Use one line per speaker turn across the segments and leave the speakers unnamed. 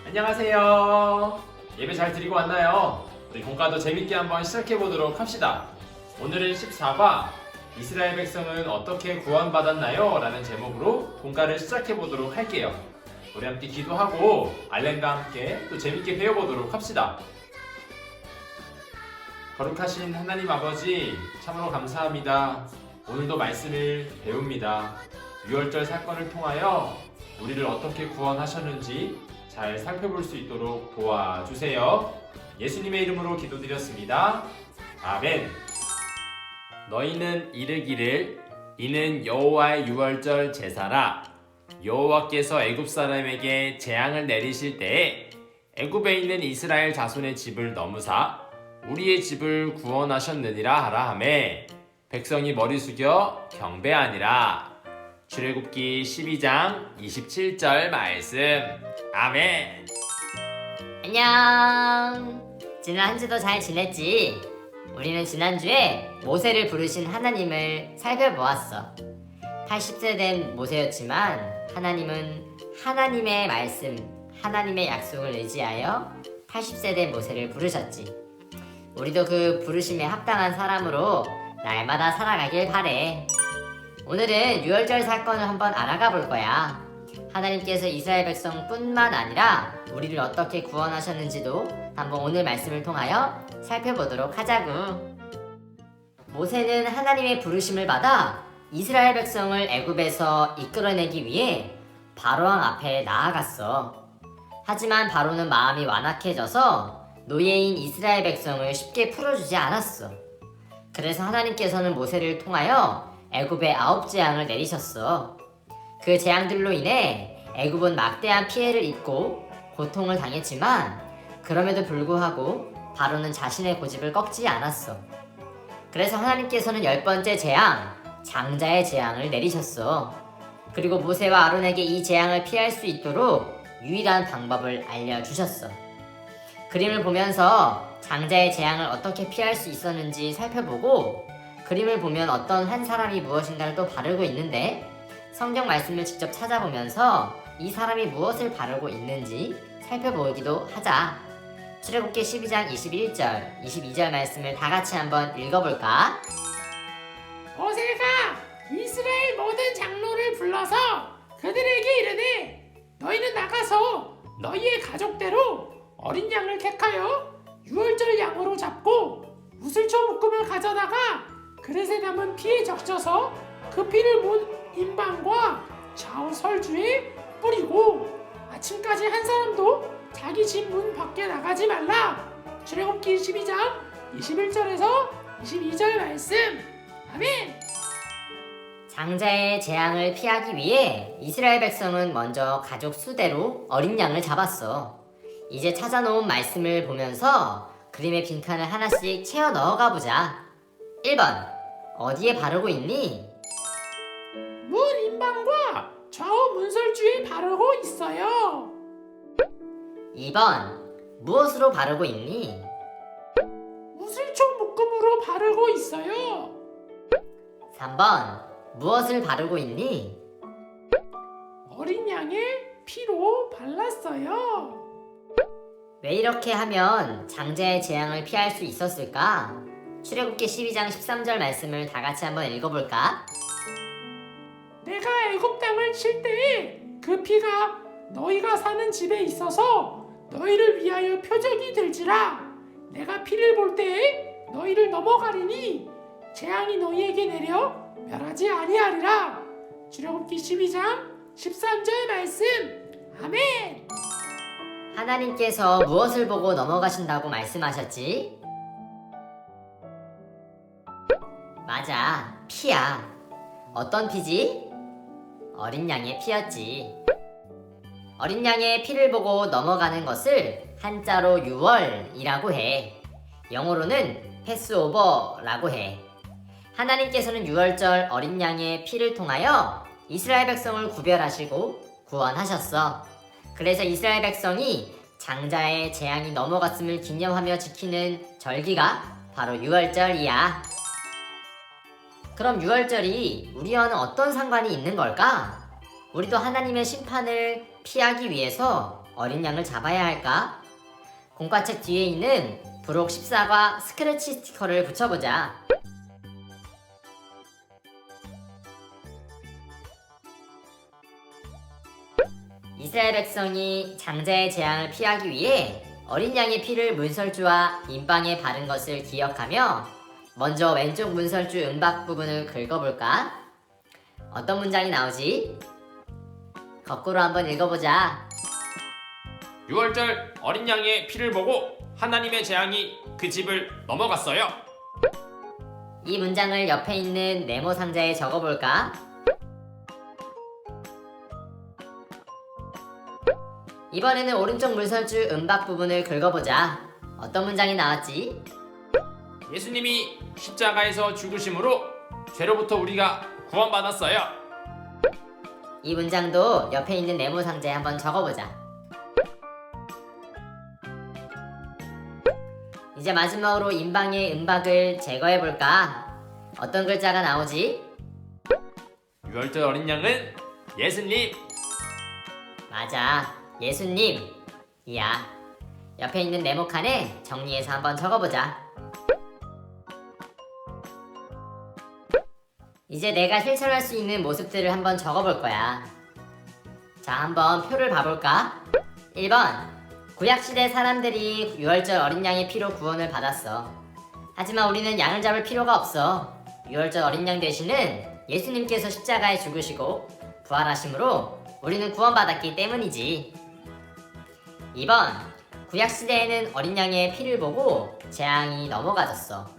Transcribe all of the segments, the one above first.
안녕하세요. 예배 잘 드리고 왔나요? 우리 본가도 재밌게 한번 시작해 보도록 합시다. 오늘은 14과 이스라엘 백성은 어떻게 구원받았나요? 라는 제목으로 본가를 시작해 보도록 할게요. 우리 함께 기도하고 알렌과 함께 또 재밌게 배워보도록 합시다. 거룩하신 하나님 아버지, 참으로 감사합니다. 오늘도 말씀을 배웁니다. 유월절 사건을 통하여 우리를 어떻게 구원하셨는지 잘 살펴볼 수 있도록 도와주세요. 예수님의 이름으로 기도드렸습니다. 아멘. 너희는 이르기를 이는 여호와의 유월절 제사라. 여호와께서 애굽 사람에게 재앙을 내리실 때에 애굽에 있는 이스라엘 자손의 집을 넘으사 우리의 집을 구원하셨느니라 하라 하매 백성이 머리 숙여 경배하니라. 출애굽기 12장 27절 말씀. 아멘.
안녕. 지난 한 주도 잘 지냈지? 우리는 지난주에 모세를 부르신 하나님을 살펴보았어. 80세 된 모세였지만 하나님은 하나님의 말씀, 하나님의 약속을 의지하여 80세 된 모세를 부르셨지. 우리도 그 부르심에 합당한 사람으로 날마다 살아가길 바래. 오늘은 유월절 사건을 한번 알아가 볼 거야. 하나님께서 이스라엘 백성뿐만 아니라 우리를 어떻게 구원하셨는지도 한번 오늘 말씀을 통하여 살펴보도록 하자구. 모세는 하나님의 부르심을 받아 이스라엘 백성을 애굽에서 이끌어내기 위해 바로왕 앞에 나아갔어. 하지만 바로는 마음이 완악해져서 노예인 이스라엘 백성을 쉽게 풀어주지 않았어. 그래서 하나님께서는 모세를 통하여 애굽에 9재앙을 내리셨어. 그 재앙들로 인해 애굽은 막대한 피해를 입고 고통을 당했지만 그럼에도 불구하고 바로는 자신의 고집을 꺾지 않았어. 그래서 하나님께서는 10번째 재앙, 장자의 재앙을 내리셨어. 그리고 모세와 아론에게 이 재앙을 피할 수 있도록 유일한 방법을 알려주셨어. 그림을 보면서 장자의 재앙을 어떻게 피할 수 있었는지 살펴보고 그림을 보면 어떤 한 사람이 무엇인가를 또 바르고 있는데 성경 말씀을 직접 찾아보면서 이 사람이 무엇을 바르고 있는지 살펴보기도 하자. 출애굽기 12장 21절, 22절 말씀을 다 같이 한번 읽어볼까?
모세가 이스라엘 모든 장로를 불러서 그들에게 이르되 너희는 나가서 너희의 가족대로 어린 양을 택하여 유월절 양으로 잡고 우슬초 묶음을 가져다가 그릇에 담은 피에 적셔서 그 피를 문 인방과 좌우 설주에 뿌리고 아침까지 한 사람도 자기 집 문 밖에 나가지 말라. 출애굽기 12장 21절에서 22절 말씀. 아멘.
장자의 재앙을 피하기 위해 이스라엘 백성은 먼저 가족 수대로 어린 양을 잡았어. 이제 찾아놓은 말씀을 보면서 그림의 빈칸을 하나씩 채워 넣어가 보자. 1번, 어디에 바르고 있니?
문 인방과 좌우 문설주에 바르고 있어요.
2번, 무엇으로 바르고 있니?
우슬초 묶음으로 바르고 있어요.
3번, 무엇을 바르고 있니?
어린 양의 피로 발랐어요.
왜 이렇게 하면 장자의 재앙을 피할 수 있었을까? 출애굽기 12장 13절 말씀을 다 같이 한번 읽어볼까?
내가 애굽 땅을 칠 때에 그 피가 너희가 사는 집에 있어서 너희를 위하여 표적이 될지라. 내가 피를 볼 때에 너희를 넘어가리니 재앙이 너희에게 내려 멸하지 아니하리라. 출애굽기 12장 13절 말씀. 아멘.
하나님께서 무엇을 보고 넘어가신다고 말씀하셨지? 맞아, 피야. 어떤 피지? 어린 양의 피였지. 어린 양의 피를 보고 넘어가는 것을 한자로 유월이라고 해. 영어로는 패스오버라고 해. 하나님께서는 유월절 어린 양의 피를 통하여 이스라엘 백성을 구별하시고 구원하셨어. 그래서 이스라엘 백성이 장자의 재앙이 넘어갔음을 기념하며 지키는 절기가 바로 유월절이야. 그럼 유월절이 우리와는 어떤 상관이 있는 걸까? 우리도 하나님의 심판을 피하기 위해서 어린 양을 잡아야 할까? 공과책 뒤에 있는 부록 14과 스크래치 스티커를 붙여보자. 이스라엘 백성이 장자의 재앙을 피하기 위해 어린 양의 피를 문설주와 임방에 바른 것을 기억하며 먼저 왼쪽 문설주 음박 부분을 긁어볼까? 어떤 문장이 나오지? 거꾸로 한번 읽어보자.
6월절 어린 양의 피를 보고 하나님의 재앙이 그 집을 넘어갔어요.
이 문장을 옆에 있는 네모 상자에 적어볼까? 이번에는 오른쪽 문설주 음박 부분을 긁어보자. 어떤 문장이 나왔지?
예수님이 십자가에서 죽으심으로 죄로부터 우리가 구원받았어요.
이 문장도 옆에 있는 네모 상자에 한번 적어보자. 이제 마지막으로 임방의 음박을 제거해볼까? 어떤 글자가 나오지?
6월절 어린 양은 예수님.
맞아, 예수님. 이야. 옆에 있는 네모 칸에 정리해서 한번 적어보자. 이제 내가 실천할 수 있는 모습들을 한번 적어볼 거야. 자, 한번 표를 봐볼까? 1번, 구약시대 사람들이 유월절 어린 양의 피로 구원을 받았어. 하지만 우리는 양을 잡을 필요가 없어. 유월절 어린 양 대신은 예수님께서 십자가에 죽으시고 부활하심으로 우리는 구원받았기 때문이지. 2번, 구약시대에는 어린 양의 피를 보고 재앙이 넘어가졌어.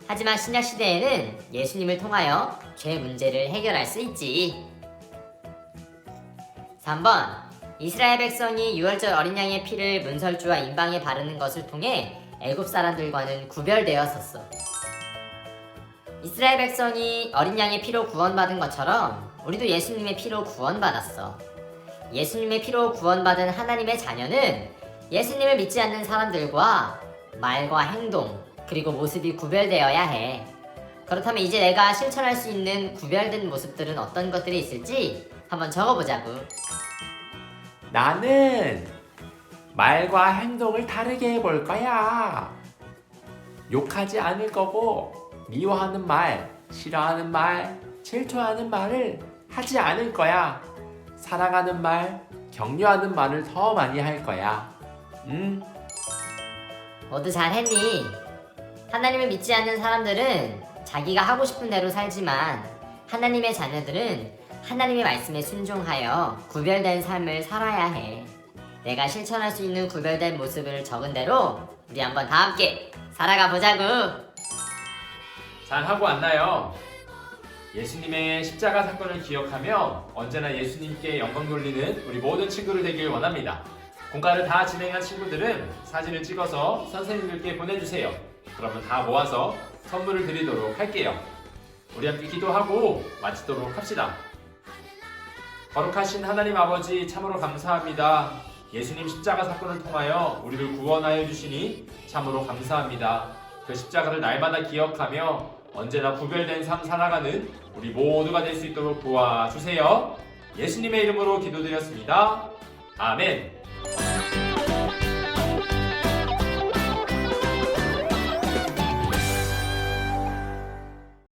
하지만 신약시대에는 예수님을 통하여 죄 문제를 해결할 수 있지. 3번, 이스라엘 백성이 유월절 어린 양의 피를 문설주와 임방에 바르는 것을 통해 애굽 사람들과는 구별되었었어. 이스라엘 백성이 어린 양의 피로 구원받은 것처럼 우리도 예수님의 피로 구원받았어. 예수님의 피로 구원받은 하나님의 자녀는 예수님을 믿지 않는 사람들과 말과 행동 그리고 모습이 구별되어야 해. 그렇다면 이제 내가 실천할 수 있는 구별된 모습들은 어떤 것들이 있을지 한번 적어보자고.
나는 말과 행동을 다르게 해볼 거야. 욕하지 않을 거고, 미워하는 말, 싫어하는 말, 질투하는 말을 하지 않을 거야. 사랑하는 말, 격려하는 말을 더 많이 할 거야.
모두 잘했니? 하나님을 믿지 않는 사람들은 자기가 하고 싶은 대로 살지만 하나님의 자녀들은 하나님의 말씀에 순종하여 구별된 삶을 살아야 해. 내가 실천할 수 있는 구별된 모습을 적은 대로 우리 한번 다 함께 살아가 보자고.
잘하고 왔나요? 예수님의 십자가 사건을 기억하며 언제나 예수님께 영광 돌리는 우리 모든 친구들 되길 원합니다. 공과를 다 진행한 친구들은 사진을 찍어서 선생님들께 보내주세요. 그러면 다 모아서 선물을 드리도록 할게요. 우리 함께 기도하고 마치도록 합시다. 거룩하신 하나님 아버지, 참으로 감사합니다. 예수님 십자가 사건을 통하여 우리를 구원하여 주시니 참으로 감사합니다. 그 십자가를 날마다 기억하며 언제나 구별된 삶 살아가는 우리 모두가 될 수 있도록 도와주세요. 예수님의 이름으로 기도드렸습니다. 아멘.